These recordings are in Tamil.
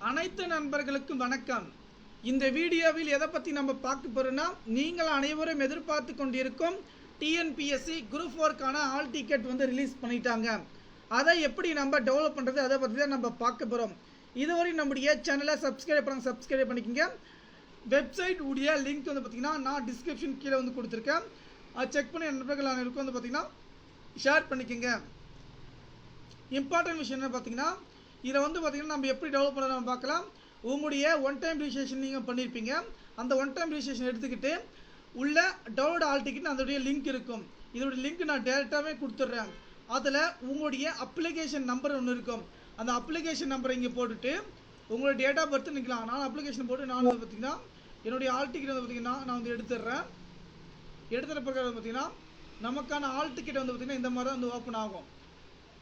அனைத்து நண்பர்களுக்கும் வணக்கம். இந்த வீடியோவில் எதை பற்றி நம்ம பார்க்க போகிறோம்னா, நீங்கள் அனைவரும் எதிர்பார்த்து கொண்டிருக்கும் டிஎன்பிஎஸ்சி குரூப் 4க்கான ஆல் டிக்கெட் ரிலீஸ் பண்ணிட்டாங்க. அதை எப்படி நம்ம டெவலப் பண்ணுறது, அதை பற்றி தான் நம்ம பார்க்க போகிறோம். இதுவரை நம்முடைய சேனலை சப்ஸ்கிரைப் பண்ணிக்கோங்க. வெப்சைட் உடைய லிங்க் பார்த்தீங்கன்னா நான் டிஸ்கிரிப்ஷன் கீழே கொடுத்துருக்கேன். அதை செக் பண்ணி நண்பர்கள் அனைவருக்கும் பார்த்தீங்கன்னா ஷேர் பண்ணிக்கோங்க. இம்பார்ட்டன்ட் விஷயம் என்ன பார்த்தீங்கன்னா, இதை பார்த்தீங்கன்னா நம்ம எப்படி டெவலப் பண்ண நம்ம பார்க்கலாம். உங்களுடைய ஒன் டைம் ரிஜிஸ்ட்ரேஷன் நீங்கள் பண்ணியிருப்பீங்க. அந்த ஒன் டைம் ரிஜிஸ்ட்ரேஷன் எடுத்துக்கிட்டு உள்ள டவுன்லோட் ஆல் டிக்கெட் அதோடைய லிங்க் இருக்கும். இதோடைய லிங்க் நான் டேரெக்டாகவே கொடுத்துட்றேன். அதில் உங்களுடைய அப்ளிகேஷன் நம்பர் ஒன்று இருக்கும். அந்த அப்ளிகேஷன் நம்பரை இங்கே போட்டுட்டு உங்களுடைய டேட் ஆஃப் பர்த் நிற்கலாம். நான் அப்ளிகேஷன் போட்டு நான் பார்த்தீங்கன்னா என்னுடைய ஆல் டிக்கெட் பார்த்தீங்கன்னா நான் எடுத்துடுறேன். எடுத்துகிற பிரகாரம் பார்த்தீங்கன்னா நமக்கான ஆல் டிக்கெட் பார்த்தீங்கன்னா இந்த மாதிரி தான் ஓப்பன் ஆகும்.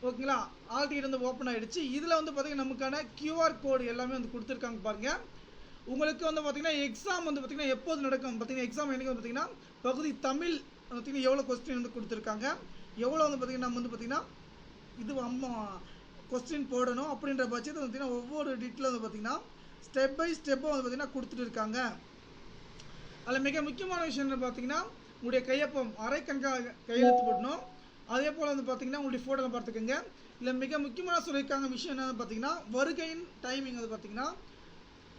ஓகேங்களா, ஆல் டிக்கெட் ஓப்பன் ஆகிடுச்சு. இதில் பார்த்தீங்கன்னா நமக்கான கியூஆர் கோடு எல்லாமே கொடுத்துருக்காங்க பாருங்கள். உங்களுக்கு பார்த்தீங்கன்னா எக்ஸாம் பார்த்தீங்கன்னா எப்போது நடக்கும் பார்த்தீங்கன்னா, எக்ஸாம் எனக்கு பார்த்தீங்கன்னா பகுதி தமிழ் பார்த்தீங்கன்னா எவ்வளோ கொஸ்டின் கொடுத்துருக்காங்க, எவ்வளோ பார்த்தீங்கன்னா நம்ம பார்த்தீங்கன்னா இது அம்மா கொஸ்டின் போடணும் அப்படின்ற பட்சத்தை பார்த்தீங்கன்னா ஒவ்வொரு டீட்டெயிலும் பார்த்தீங்கன்னா ஸ்டெப் பை ஸ்டெப்பும் பார்த்தீங்கன்னா கொடுத்துட்டு இருக்காங்க. அதில் மிக முக்கியமான விஷயம் என்ன பார்த்தீங்கன்னா, உங்களுடைய கையொப்பம் அரை கையெழுத்து போடணும். அதே போல் பார்த்தீங்கன்னா உங்களுடைய ஃபோட்டோவில் பார்த்துக்கோங்க. இல்லை மிக முக்கியமான சொல்லியிருக்காங்க விஷயம் என்னென்னு பார்த்தீங்கன்னா, வருகையின் டைமிங் பார்த்தீங்கன்னா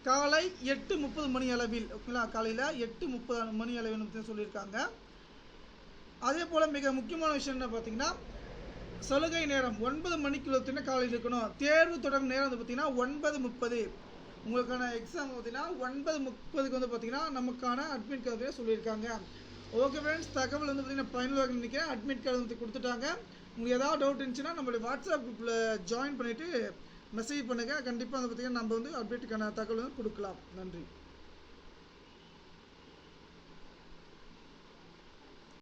காலை 8:30 மணி அளவில். ஓகேங்களா, காலையில் 8:30 மணி அளவில் சொல்லியிருக்காங்க. அதே போல் மிக முக்கியமான விஷயம் என்ன பார்த்தீங்கன்னா, சலுகை நேரம் 9 மணிக்கு பார்த்தீங்கன்னா காலையில் இருக்கணும். தேர்வு தொடங்கும் நேரம் பார்த்தீங்கன்னா 9:30. உங்களுக்கான எக்ஸாம் பார்த்தீங்கன்னா 9:30க்கு பார்த்தீங்கன்னா நமக்கான அட்மிட் கார்டு சொல்லியிருக்காங்க. ஓகே ஃப்ரெண்ட்ஸ், தகவல் பார்த்தீங்கன்னா பயனுள்ளதாக நினைக்கிறேன். அட்மிட் கார்டு கொடுத்துட்டாங்க. உங்களுக்கு ஏதாவது டவுட் இருந்துச்சுன்னா நம்மளுடைய வாட்ஸ்அப் குரூப்பில் ஜாயின் பண்ணிவிட்டு மெசேஜ் பண்ணுங்கள். கண்டிப்பாக பார்த்தீங்கன்னா நம்ம அப்டேட்டுக்கான தகவல் கொடுக்கலாம். நன்றி.